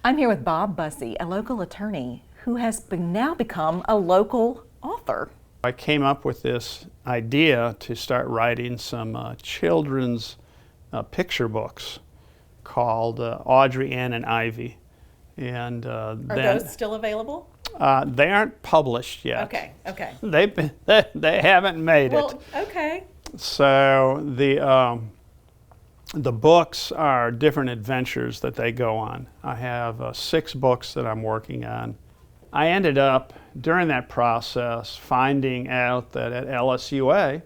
I'm here with Bob Bussey, a local attorney who has now become a local author. I came up with this idea to start writing some children's picture books called Audrey, Ann, and Ivy. And Are those still available? they aren't published yet. Okay. They haven't made it. Okay. So the books are different adventures that they go on. I have 6 books that I'm working on. I ended up, during that process, finding out that at LSUA,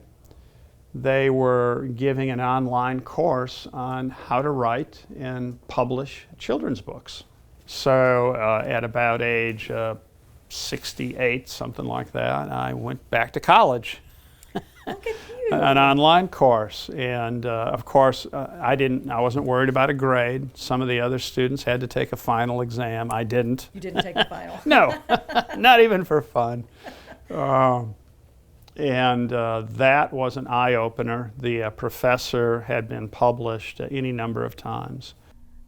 they were giving an online course on how to write and publish children's books. So at about age 68, something like that, I went back to college. Look at you. An online course, and of course I wasn't worried about a grade. Some of the other students had to take a final exam. I didn't. You didn't take the final? No, not even for fun. And that was an eye-opener. The professor had been published any number of times.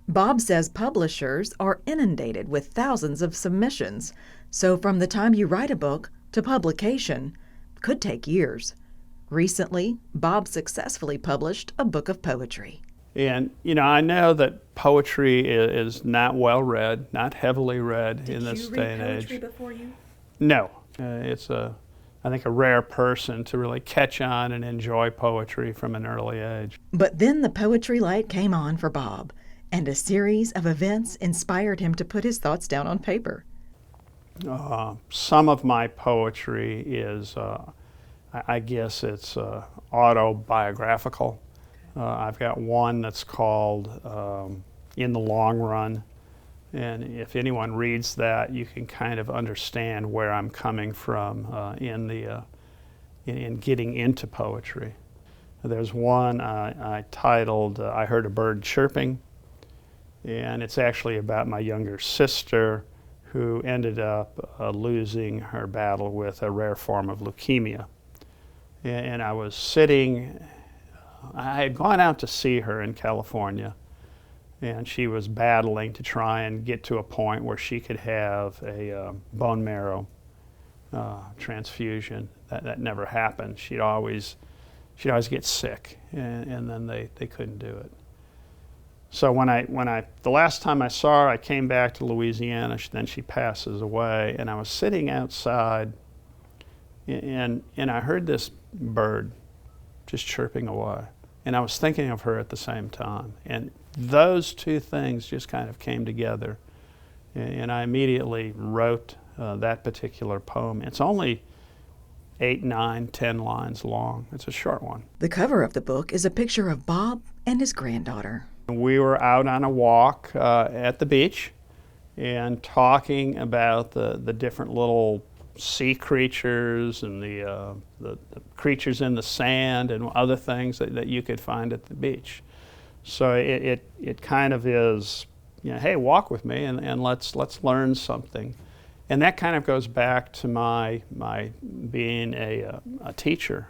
Bob says publishers are inundated with thousands of submissions, so from the time you write a book to publication could take years. Recently, Bob successfully published a book of poetry. And, I know that poetry is not well read, not heavily read in this day and age. Did you read poetry before you? No. It's I think a rare person to really catch on and enjoy poetry from an early age. But then the poetry light came on for Bob, and a series of events inspired him to put his thoughts down on paper. Some of my poetry is, I guess it's autobiographical. I've got one that's called In the Long Run. And if anyone reads that, you can kind of understand where I'm coming from in getting into poetry. There's one I titled I Heard a Bird Chirping, and it's actually about my younger sister who ended up losing her battle with a rare form of leukemia. And I was sitting, I had gone out to see her in California, and she was battling to try and get to a point where she could have a bone marrow transfusion. That never happened. She'd always get sick, and then they couldn't do it. So the last time I saw her, I came back to Louisiana. Then she passes away, and I was sitting outside, and I heard this bird just chirping away, and I was thinking of her at the same time, and those two things just kind of came together, and I immediately wrote that particular poem. It's only 8, 9, 10 lines long. It's a short one. The cover of the book is a picture of Bob and his granddaughter. We were out on a walk at the beach and talking about the different little sea creatures and the creatures in the sand and other things that you could find at the beach. So it kind of is, hey, walk with me and let's learn something. And that kind of goes back to my being a teacher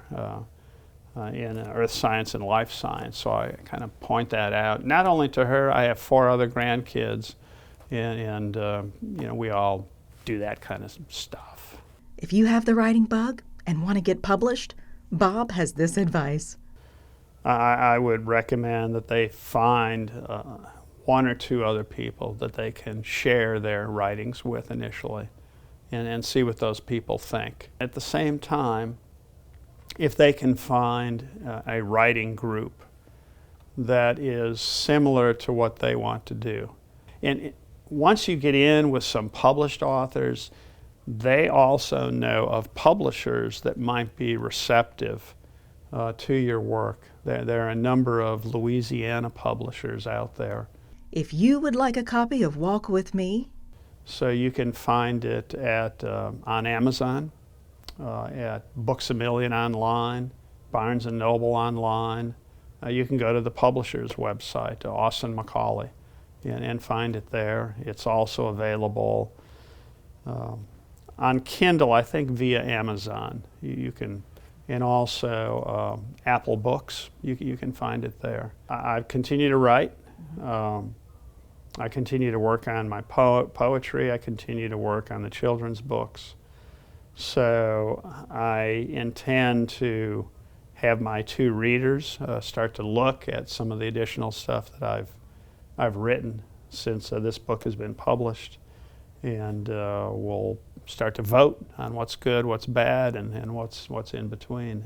in earth science and life science. So I kind of point that out, not only to her. I have 4 other grandkids, and we all do that kind of stuff. If you have the writing bug and want to get published, Bob has this advice. I would recommend that they find 1 or 2 other people that they can share their writings with initially and see what those people think. At the same time, if they can find a writing group that is similar to what they want to do. And once you get in with some published authors, they also know of publishers that might be receptive to your work. There are a number of Louisiana publishers out there. If you would like a copy of Walk With Me, so you can find it on Amazon, at Books A Million online, Barnes & Noble online. You can go to the publisher's website, Austin Macaulay, and find it there. It's also available on Kindle, I think via Amazon. You can, and also Apple Books. You can find it there. I continue to write. I continue to work on my poetry. I continue to work on the children's books. So I intend to have my two readers start to look at some of the additional stuff that I've written since this book has been published, and we'll start to vote on what's good, what's bad, and what's in between.